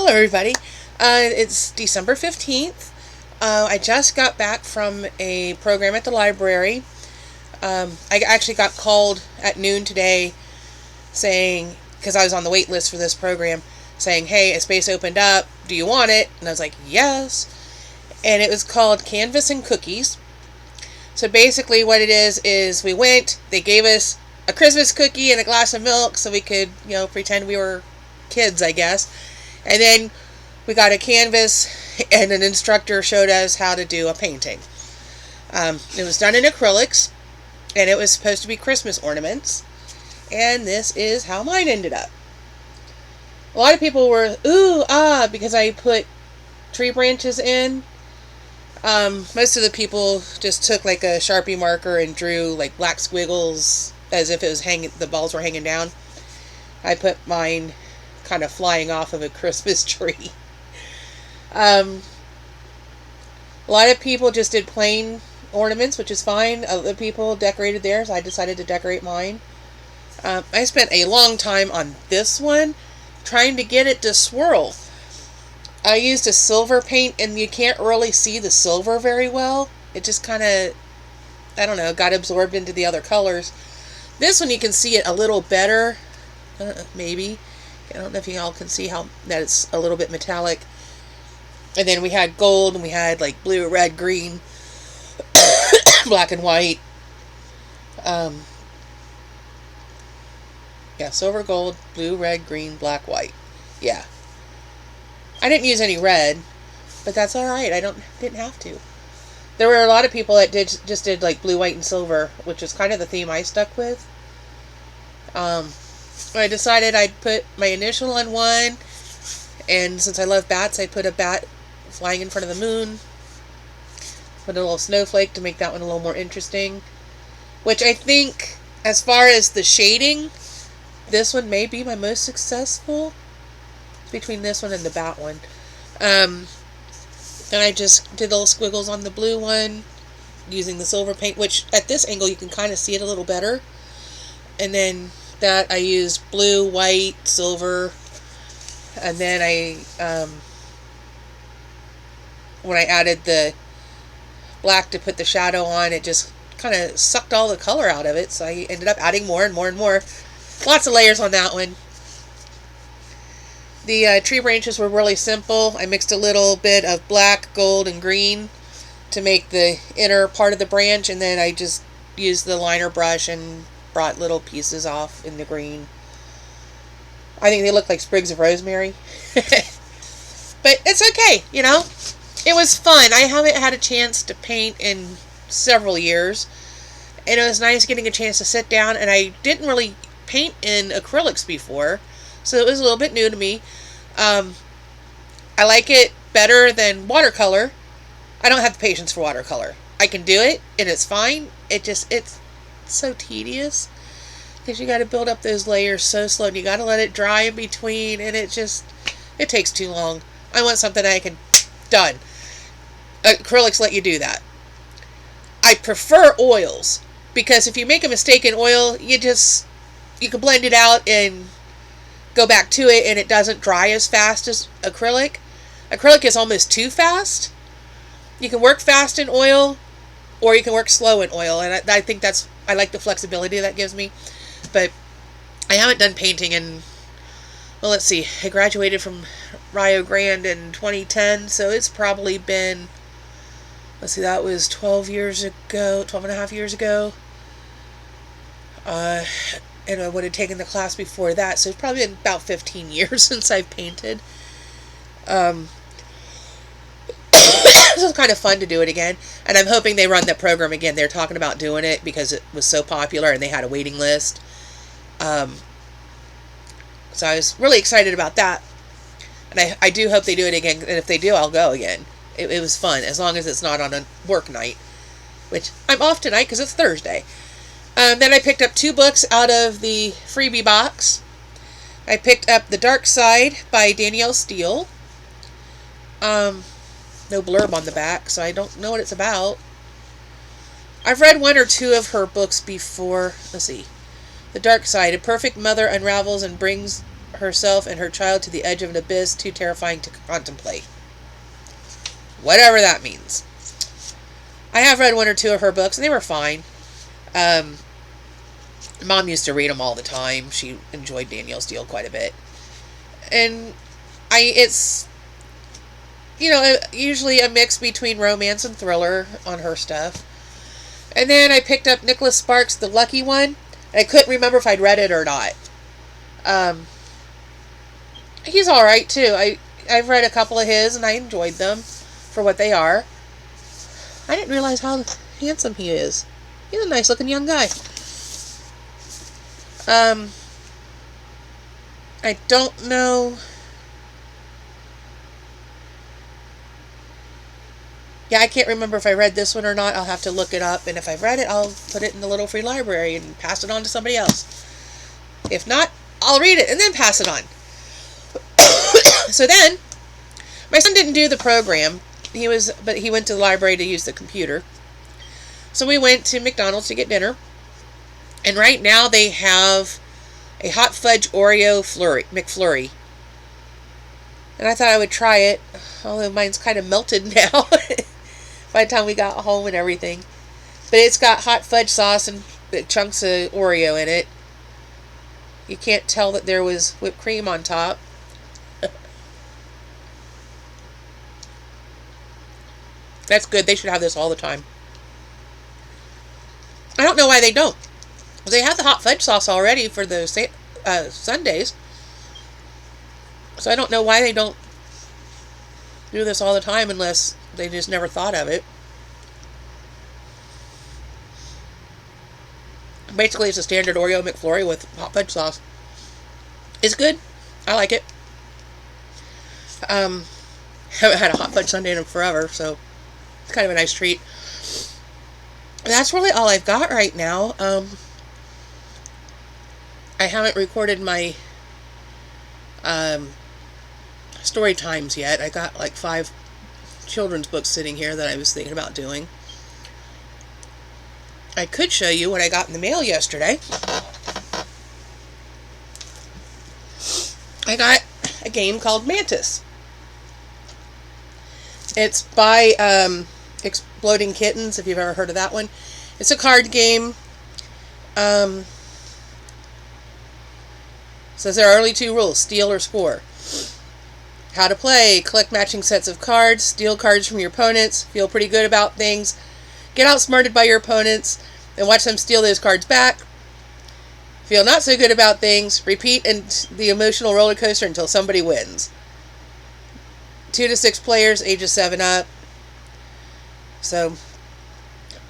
Hello everybody. It's December 15th. I just got back from a program at the library. I actually got called at noon today saying, because I was on the wait list for this program, saying, hey, a space opened up, do you want it? And I was like, yes. And it was called Canvas and Cookies. So basically what it is we went, they gave us a Christmas cookie and a glass of milk so we could, pretend we were kids, I guess. And then we got a canvas and an instructor showed us how to do a painting. It was done in acrylics and it was supposed to be Christmas ornaments. And this is how mine ended up. A lot of people were, because I put tree branches in. Most of the people just took like a Sharpie marker and drew like black squiggles as if it was the balls were hanging down. I put mine kind of flying off of a Christmas tree. A lot of people just did plain ornaments, which is fine. Other people decorated theirs. I decided to decorate mine. I spent a long time on this one trying to get it to swirl. I used a silver paint and you can't really see the silver very well. It just kind of, got absorbed into the other colors. This one you can see it a little better. Maybe. I don't know if you all can see that it's a little bit metallic. And then we had gold and we had like blue, red, green, black and white. Silver, gold, blue, red, green, black, white. Yeah. I didn't use any red, but that's alright. I didn't have to. There were a lot of people that just did like blue, white, and silver, which is kind of the theme I stuck with. I decided I'd put my initial on one, and since I love bats, I put a bat flying in front of the moon. Put a little snowflake to make that one a little more interesting. Which I think, as far as the shading, this one may be my most successful between this one and the bat one. And I just did little squiggles on the blue one using the silver paint, which at this angle you can kind of see it a little better. And then that I used blue, white, silver, and then when I added the black to put the shadow on, it just kind of sucked all the color out of it, so I ended up adding more and more and more. Lots of layers on that one. The tree branches were really simple. I mixed a little bit of black, gold, and green to make the inner part of the branch, and then I just used the liner brush and brought little pieces off in the green. I think they look like sprigs of rosemary. But it's okay, It was fun. I haven't had a chance to paint in several years. And it was nice getting a chance to sit down. And I didn't really paint in acrylics before, so it was a little bit new to me. I like it better than watercolor. I don't have the patience for watercolor. I can do it, and it's fine. It's so tedious because you got to build up those layers so slow, and you got to let it dry in between, and it takes too long. I want something I can done. Acrylics let you do that. I prefer oils because if you make a mistake in oil, you can blend it out and go back to it, and it doesn't dry as fast as acrylic. Acrylic is almost too fast. You can work fast in oil, or you can work slow in oil, and I think I like the flexibility that gives me. But I haven't done painting in, well, let's see, I graduated from Rio Grande in 2010, so it's probably been, that was 12 and a half years ago. And I would have taken the class before that, so it's probably been about 15 years since I've painted. It was kind of fun to do it again, and I'm hoping they run that program again. They're talking about doing it because it was so popular and they had a waiting list. So I was really excited about that, and I do hope they do it again, and if they do, I'll go again. It was fun, as long as it's not on a work night, which I'm off tonight because it's Thursday. Then I picked up 2 books out of the freebie box. I picked up The Dark Side by Danielle Steele. No blurb on the back, so I don't know what it's about. I've read 1 or 2 of her books before. Let's see. The Dark Side. A perfect mother unravels and brings herself and her child to the edge of an abyss too terrifying to contemplate. Whatever that means. I have read one or two of her books, and they were fine. Mom used to read them all the time. She enjoyed Danielle Steele quite a bit. And it's, usually a mix between romance and thriller on her stuff. And then I picked up Nicholas Sparks' The Lucky One. I couldn't remember if I'd read it or not. He's alright, too. I've read a couple of his, and I enjoyed them for what they are. I didn't realize how handsome he is. He's a nice-looking young guy. I don't know. Yeah, I can't remember if I read this one or not. I'll have to look it up, and if I've read it, I'll put it in the little free library and pass it on to somebody else. If not, I'll read it and then pass it on. So then, my son didn't do the program. But he went to the library to use the computer. So we went to McDonald's to get dinner. And right now they have a hot fudge Oreo McFlurry. And I thought I would try it, although mine's kind of melted now by the time we got home and everything. But it's got hot fudge sauce and chunks of Oreo in it. You can't tell that there was whipped cream on top. That's good. They should have this all the time. I don't know why they don't. They have the hot fudge sauce already for the Sundays. So I don't know why they don't do this all the time unless they just never thought of it. Basically, it's a standard Oreo McFlurry with hot fudge sauce. It's good. I like it. Haven't had a hot fudge sundae in forever, so it's kind of a nice treat. That's really all I've got right now. I haven't recorded my story times yet. I got like 5 children's books sitting here that I was thinking about doing. I could show you what I got in the mail yesterday. I got a game called Mantis. It's by Exploding Kittens, if you've ever heard of that one. It's a card game. Says there are only 2 rules: steal or score. How to play: collect matching sets of cards, steal cards from your opponents, feel pretty good about things, get outsmarted by your opponents, and watch them steal those cards back. Feel not so good about things, repeat the emotional roller coaster until somebody wins. 2 to 6 players, ages 7 up. So,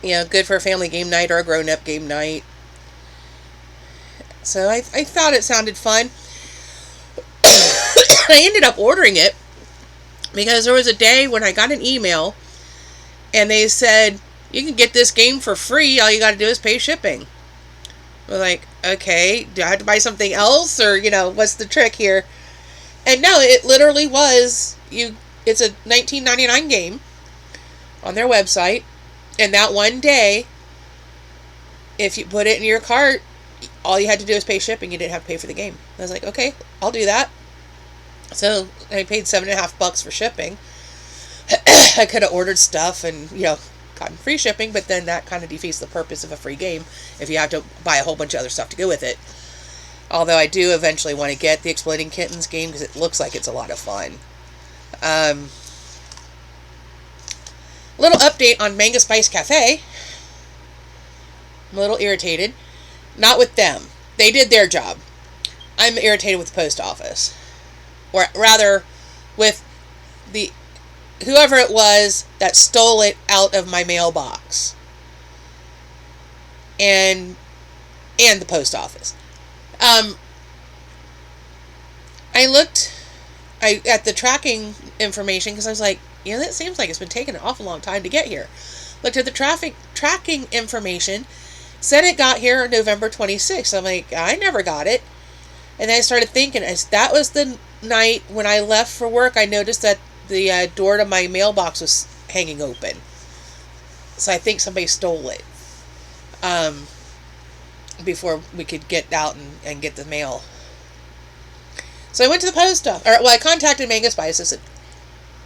good for a family game night or a grown-up game night. So I thought it sounded fun. I ended up ordering it because there was a day when I got an email and they said, you can get this game for free, all you got to do is pay shipping. We're like, okay, do I have to buy something else, or what's the trick here? And no, it literally was, it's a $19.99 game on their website, and that one day, if you put it in your cart, all you had to do is pay shipping. You didn't have to pay for the game. I was like, okay, I'll do that. So I paid $7.50 for shipping. I could have ordered stuff and gotten free shipping, but then that kind of defeats the purpose of a free game if you have to buy a whole bunch of other stuff to go with it. Although I do eventually want to get the Exploding Kittens game because it looks like it's a lot of fun. Little update on Mango Spice Cafe. I'm a little irritated. Not with them. They did their job. I'm irritated with the post office. Or rather, with whoever it was that stole it out of my mailbox. And the post office. I looked at the tracking information because I was like, that seems like it's been taking an awful long time to get here. Looked at the tracking information, said it got here on November 26th. I'm like, I never got it. And then I started thinking, as that was the night when I left for work, I noticed that the door to my mailbox was hanging open. So I think somebody stole it before we could get out and get the mail. So I went to the post office. I contacted Mango Spice. I said,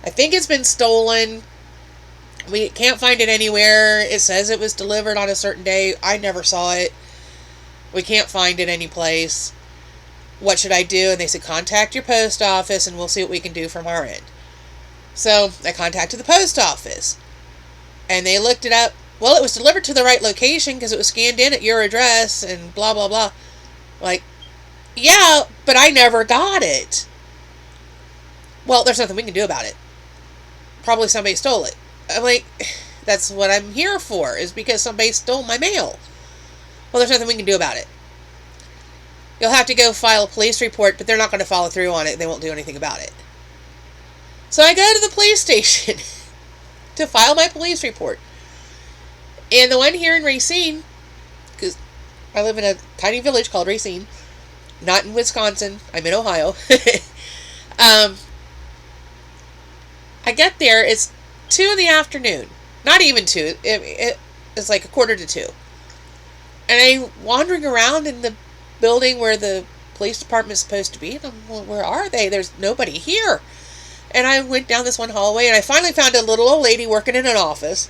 I think it's been stolen. We can't find it anywhere. It says it was delivered on a certain day. I never saw it. We can't find it any place. What should I do? And they said, contact your post office and we'll see what we can do from our end. So I contacted the post office. And they looked it up. Well, it was delivered to the right location because it was scanned in at your address and blah, blah, blah. Like, yeah, but I never got it. Well, there's nothing we can do about it. Probably somebody stole it. I'm like, that's what I'm here for, is because somebody stole my mail. Well, there's nothing we can do about it. You'll have to go file a police report, but they're not going to follow through on it. They won't do anything about it. So I go to the police station to file my police report. And the one here in Racine, because I live in a tiny village called Racine, not in Wisconsin, I'm in Ohio. I get there, it's 2 in the afternoon. Not even 2, it's like 1:45. And I'm wandering around in the building where the police department is supposed to be. And I'm, well, where are they? There's nobody here. And I went down this one hallway, and I finally found a little old lady working in an office.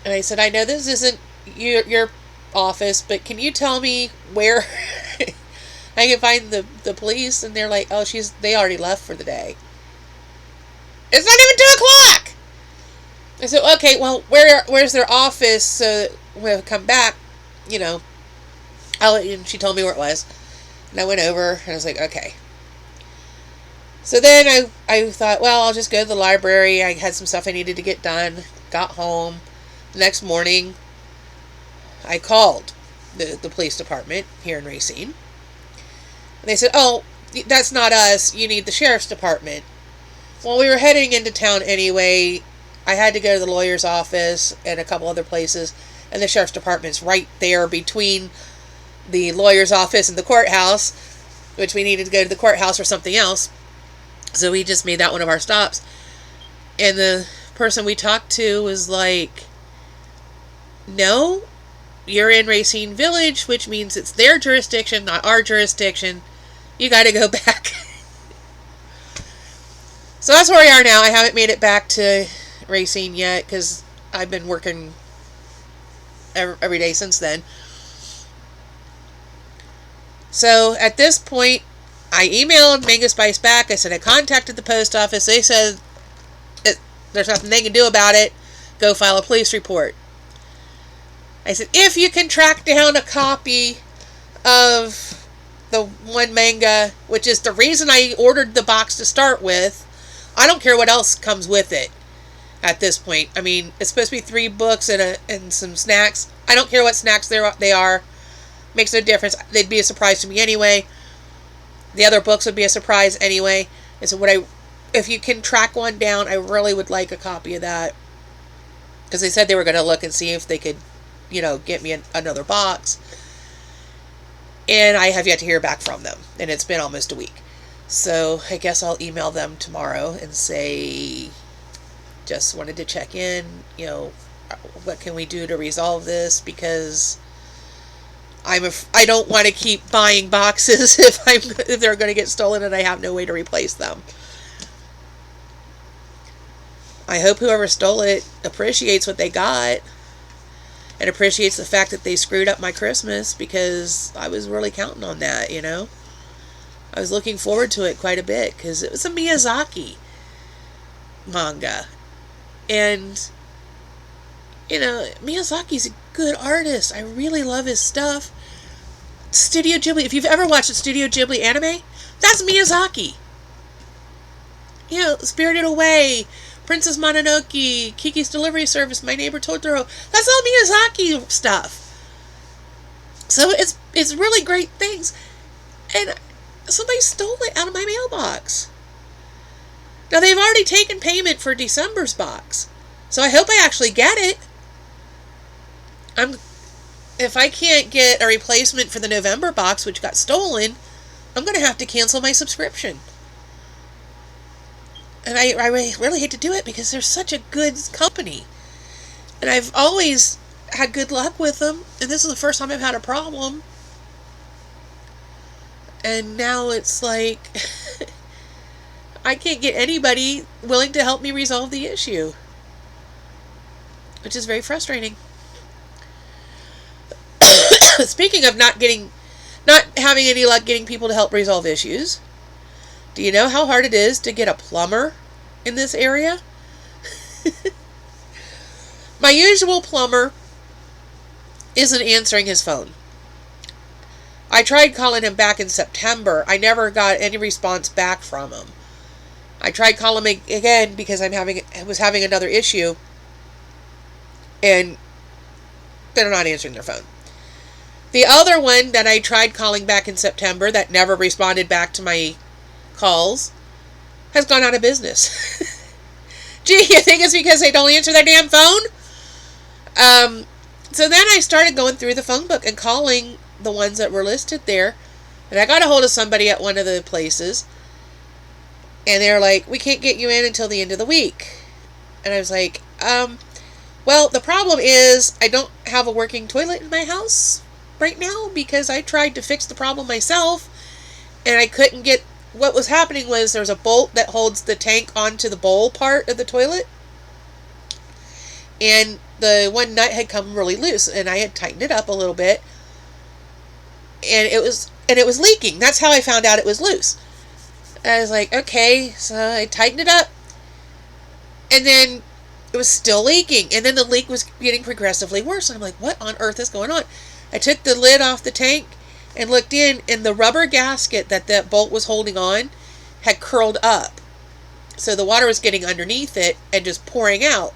And I said, I know this isn't your office, but can you tell me where I can find the police? And they're like, oh, they already left for the day. It's not even 2 o'clock! I said, okay, well, where's their office? So when I come back, and she told me where it was. And I went over, and I was like, okay. So then I thought, well, I'll just go to the library. I had some stuff I needed to get done. Got home. The next morning, I called the police department here in Racine. And they said, oh, that's not us. You need the sheriff's department. Well, we were heading into town anyway. I had to go to the lawyer's office and a couple other places. And the sheriff's department's right there between the lawyer's office and the courthouse, which we needed to go to the courthouse or something else. So we just made that one of our stops. And the person we talked to was like, no, you're in Racine Village, which means it's their jurisdiction, not our jurisdiction. You got to go back. So that's where we are now. I haven't made it back to Racine yet because I've been working every day since then. So at this point, I emailed Mango Spice back. I said I contacted the post office. They said there's nothing they can do about it. Go file a police report. I said, if you can track down a copy of the one manga, which is the reason I ordered the box to start with, I don't care what else comes with it at this point. I mean, it's supposed to be 3 books and some snacks. I don't care what snacks they are. Makes no difference. They'd be a surprise to me anyway. The other books would be a surprise anyway. And so if you can track one down, I really would like a copy of that. Because they said they were going to look and see if they could, get me another box. And I have yet to hear back from them. And it's been almost a week. So I guess I'll email them tomorrow and say, just wanted to check in, what can we do to resolve this? Because I don't want to keep buying boxes if they're going to get stolen and I have no way to replace them. I hope whoever stole it appreciates what they got and appreciates the fact that they screwed up my Christmas, because I was really counting on that, I was looking forward to it quite a bit because it was a Miyazaki manga. And, Miyazaki's a good artist. I really love his stuff. Studio Ghibli, if you've ever watched a Studio Ghibli anime, that's Miyazaki. Spirited Away, Princess Mononoke, Kiki's Delivery Service, My Neighbor Totoro. That's all Miyazaki stuff. So it's really great things. And somebody stole it out of my mailbox. Now, they've already taken payment for December's box. So I hope I actually get it. If I can't get a replacement for the November box, which got stolen, I'm going to have to cancel my subscription. And I really hate to do it because they're such a good company. And I've always had good luck with them. And this is the first time I've had a problem. And now it's like I can't get anybody willing to help me resolve the issue, which is very frustrating. Speaking of not having any luck getting people to help resolve issues, do you know how hard it is to get a plumber in this area? My usual plumber isn't answering his phone. I tried calling him back in September. I never got any response back from him. I tried calling him again because I was having another issue, and they're not answering their phone. The other one that I tried calling back in September that never responded back to my calls has gone out of business. Gee, you think it's because they don't answer their damn phone? So then I started going through the phone book and calling the ones that were listed there. And I got a hold of somebody at one of the places. And they're like, we can't get you in until the end of the week. And I was like, well, the problem is I don't have a working toilet in my house right now because I tried to fix the problem myself. And I couldn't get... What was happening was there's a bolt that holds the tank onto the bowl part of the toilet. And the one nut had come really loose. And I had tightened it up a little bit. And it was leaking. That's how I found out it was loose. I was like, okay, so I tightened it up. And then it was still leaking. And then the leak was getting progressively worse. I'm like, what on earth is going on? I took the lid off the tank and looked in, and the rubber gasket that bolt was holding on had curled up. So the water was getting underneath it and just pouring out,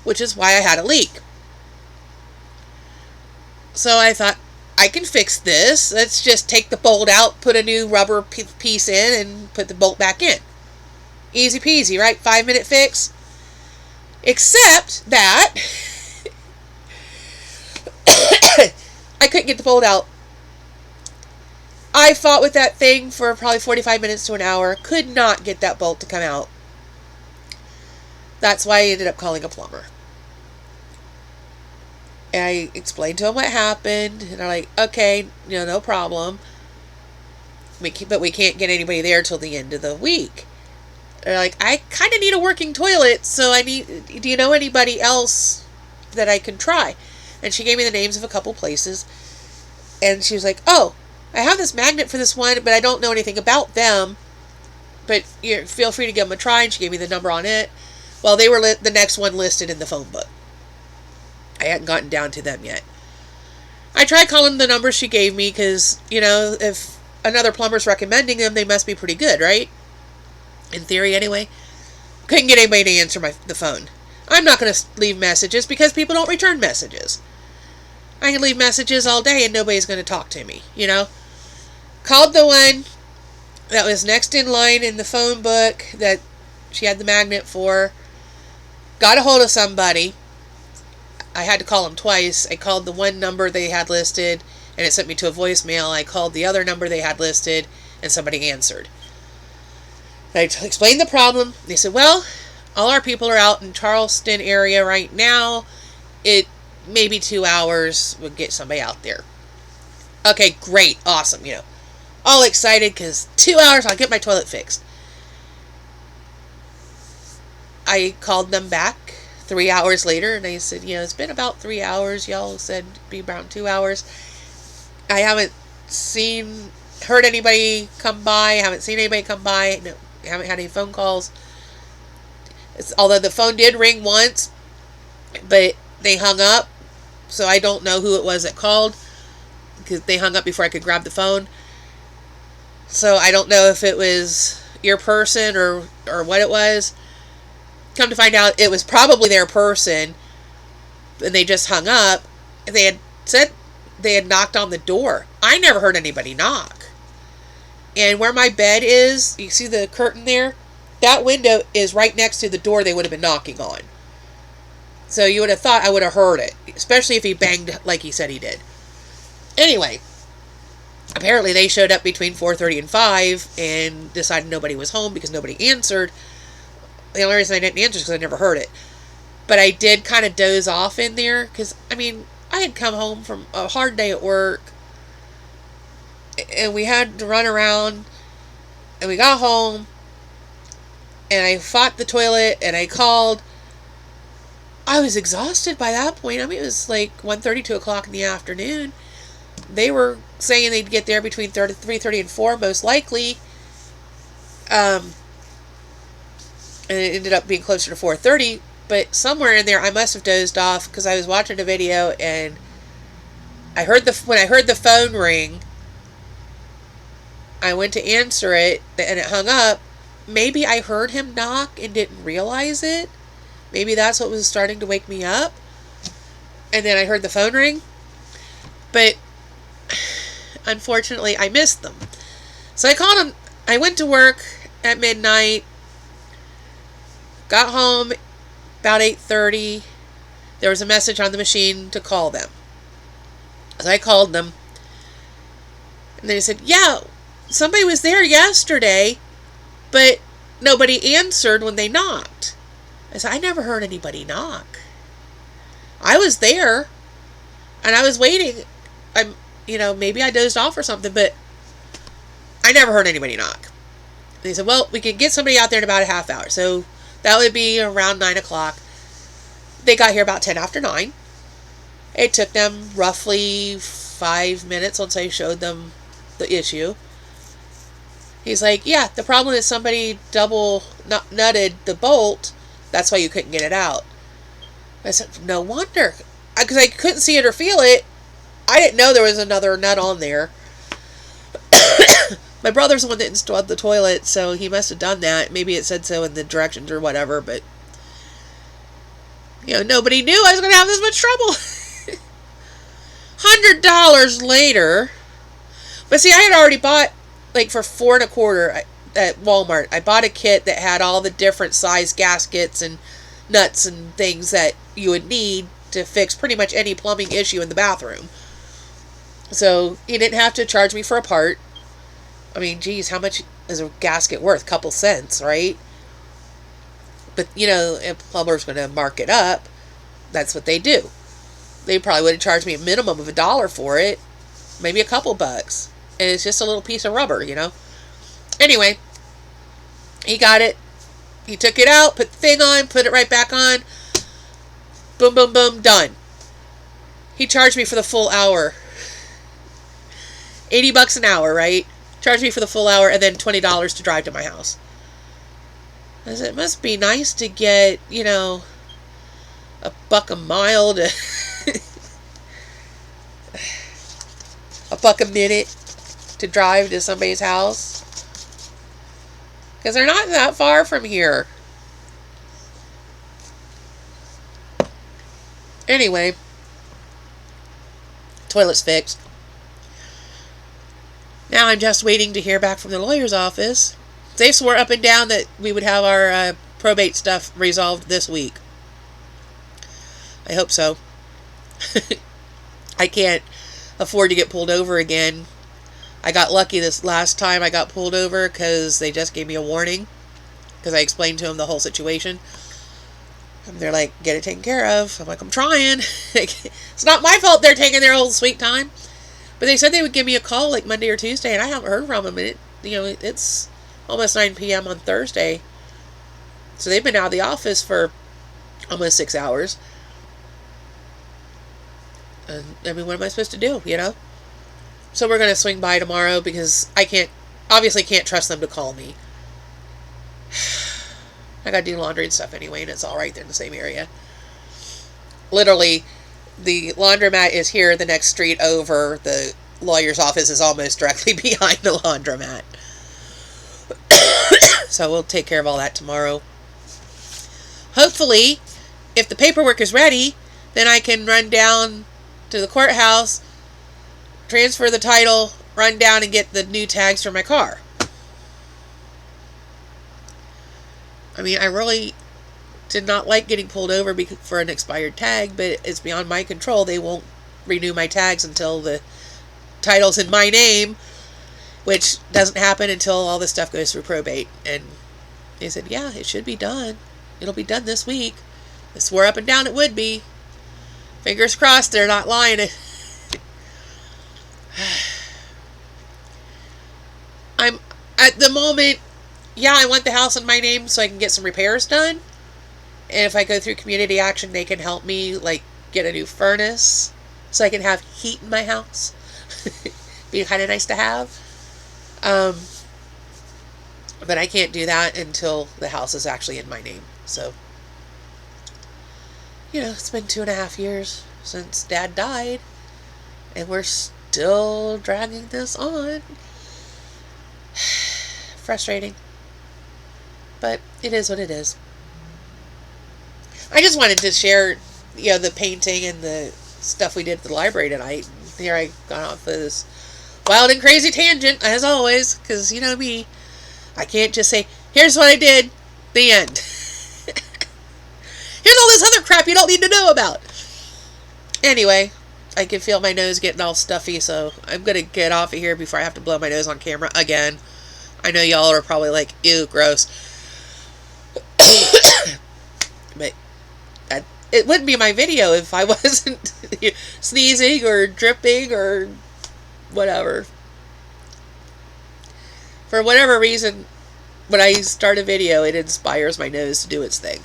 which is why I had a leak. So I thought, I can fix this. Let's just take the bolt out, put a new rubber piece in, and put the bolt back in. Easy peasy, right? 5-minute fix. Except that I couldn't get the bolt out. I fought with that thing for probably 45 minutes to an hour. Could not get that bolt to come out. That's why I ended up calling a plumber. And I explained to them what happened. And they're like, okay, no problem. But we can't get anybody there till the end of the week. They're like, I kind of need a working toilet. So do you know anybody else that I can try? And she gave me the names of a couple places. And she was like, oh, I have this magnet for this one, but I don't know anything about them. But feel free to give them a try. And she gave me the number on it. Well, they were the next one listed in the phone book. I hadn't gotten down to them yet. I tried calling the number she gave me because, if another plumber's recommending them, they must be pretty good, right? In theory, anyway. Couldn't get anybody to answer the phone. I'm not going to leave messages because people don't return messages. I can leave messages all day and nobody's going to talk to me, Called the one that was next in line in the phone book that she had the magnet for. Got a hold of somebody. I had to call them twice. I called the one number they had listed, and it sent me to a voicemail. I called the other number they had listed, and somebody answered. I explained the problem. They said, well, all our people are out in Charleston area right now. It maybe 2 hours would get somebody out there. Okay, great, awesome, all excited because 2 hours I'll get my toilet fixed. I called them back 3 hours later, and I said, it's been about 3 hours. Y'all said it'd be around 2 hours. I haven't heard anybody come by. Haven't seen anybody come by. No, haven't had any phone calls. Although the phone did ring once, but they hung up. So I don't know who it was that called because they hung up before I could grab the phone. So I don't know if it was your person or what it was. Come to find out, it was probably their person, and they just hung up. They had said they had knocked on the door. I never heard anybody knock. And where my bed is, you see the curtain there? That window is right next to the door they would have been knocking on. So you would have thought I would have heard it, especially if he banged like he said he did. Anyway, apparently they showed up between 4:30 and 5 and decided nobody was home because nobody answered. The only reason I didn't answer is because I never heard it. But I did kind of doze off in there because, I had come home from a hard day at work. And we had to run around, and we got home, and I fought the toilet, and I called. I was exhausted by that point. I mean, it was like 1:30, 2 o'clock in the afternoon. They were saying they'd get there between 3:30 and 4, most likely. And it ended up being closer to 4:30. But somewhere in there, I must have dozed off because I was watching a video, and when I heard the phone ring, I went to answer it, and it hung up. Maybe I heard him knock and didn't realize it. Maybe that's what was starting to wake me up. And then I heard the phone ring. But unfortunately, I missed them. So I called him. I went to work at midnight. Got home about 8:30. There was a message on the machine to call them. So I called them. And they said, yeah, somebody was there yesterday, but nobody answered when they knocked. I said, I never heard anybody knock. I was there, and I was waiting. Maybe I dozed off or something, but I never heard anybody knock. And they said, well, we can get somebody out there in about a half hour. So that would be around 9 o'clock. They got here about 10 after 9. It took them roughly 5 minutes once I showed them the issue. He's like, yeah, the problem is somebody double nutted the bolt. That's why you couldn't get it out. I said, no wonder. Because I couldn't see it or feel it. I didn't know there was another nut on there. My brother's the one that installed the toilet, so he must have done that. Maybe it said so in the directions or whatever, but nobody knew I was going to have this much trouble. $100 later. But see, I had already bought, like, for $4.25 at Walmart. I bought a kit that had all the different size gaskets and nuts and things that you would need to fix pretty much any plumbing issue in the bathroom. So he didn't have to charge me for a part. I mean, geez, how much is a gasket worth? Couple cents, right? But, if a plumber's going to mark it up, that's what they do. They probably would have charged me a minimum of $1 for it. Maybe a couple bucks. And it's just a little piece of rubber, Anyway, he got it. He took it out, put the thing on, put it right back on. Boom, boom, boom, done. He charged me for the full hour. $80 an hour, right? Charged me for the full hour and then $20 to drive to my house. I said, it must be nice to get, $1 a mile to $1 a minute to drive to somebody's house. Because they're not that far from here. Anyway, toilet's fixed. Now I'm just waiting to hear back from the lawyer's office. They swore up and down that we would have our probate stuff resolved this week. I hope so. I can't afford to get pulled over again. I got lucky this last time I got pulled over because they just gave me a warning because I explained to them the whole situation. And they're like, get it taken care of. I'm like, I'm trying. It's not my fault they're taking their old sweet time. But they said they would give me a call like Monday or Tuesday, and I haven't heard from them. And it's almost 9 p.m. on Thursday. So they've been out of the office for almost 6 hours. And, what am I supposed to do, So we're going to swing by tomorrow because I obviously can't trust them to call me. I got to do laundry and stuff anyway, and it's all right there in the same area. Literally, the laundromat is here the next street over. The lawyer's office is almost directly behind the laundromat. So we'll take care of all that tomorrow. Hopefully, if the paperwork is ready, then I can run down to the courthouse, transfer the title, run down and get the new tags for my car. I really did not like getting pulled over for an expired tag, but it's beyond my control. They won't renew my tags until the title's in my name, which doesn't happen until all this stuff goes through probate. And they said, yeah, it should be done. It'll be done this week. I swore up and down it would be. Fingers crossed they're not lying. I'm at the moment, yeah, I want the house in my name so I can get some repairs done. And if I go through community action, they can help me, like, get a new furnace so I can have heat in my house. Be kind of nice to have. Um, but I can't do that until the house is actually in my name. So, it's been 2.5 years since Dad died, and we're still dragging this on. Frustrating. But it is what it is. I just wanted to share, the painting and the stuff we did at the library tonight. Here I got off this wild and crazy tangent, as always, because you know me. I can't just say, here's what I did, the end. Here's all this other crap you don't need to know about. Anyway, I can feel my nose getting all stuffy, so I'm going to get off of here before I have to blow my nose on camera again. I know y'all are probably like, ew, gross. But it wouldn't be my video if I wasn't sneezing or dripping or whatever. For whatever reason, when I start a video, it inspires my nose to do its thing.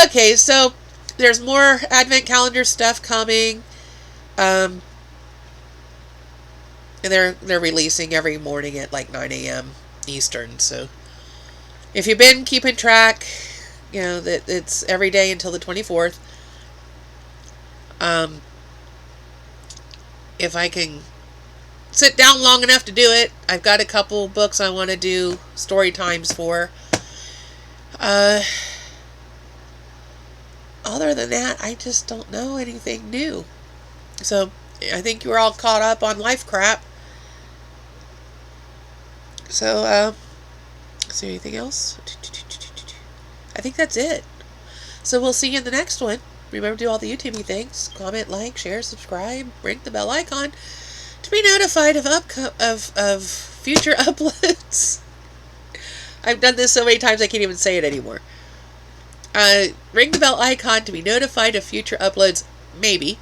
Okay, so there's more advent calendar stuff coming. And they're releasing every morning at like 9 a.m. Eastern. So if you've been keeping track, that it's every day until the 24th. If I can sit down long enough to do it, I've got a couple books I want to do story times for. Other than that, I just don't know anything new. So I think you're all caught up on life crap. So, is there anything else? I think that's it. So we'll see you in the next one. Remember to do all the YouTube-y things. Comment, like, share, subscribe, ring the bell icon to be notified of future uploads. I've done this so many times I can't even say it anymore. Ring the bell icon to be notified of future uploads, maybe,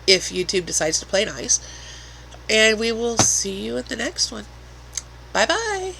if YouTube decides to play nice. And we will see you in the next one. Bye-bye.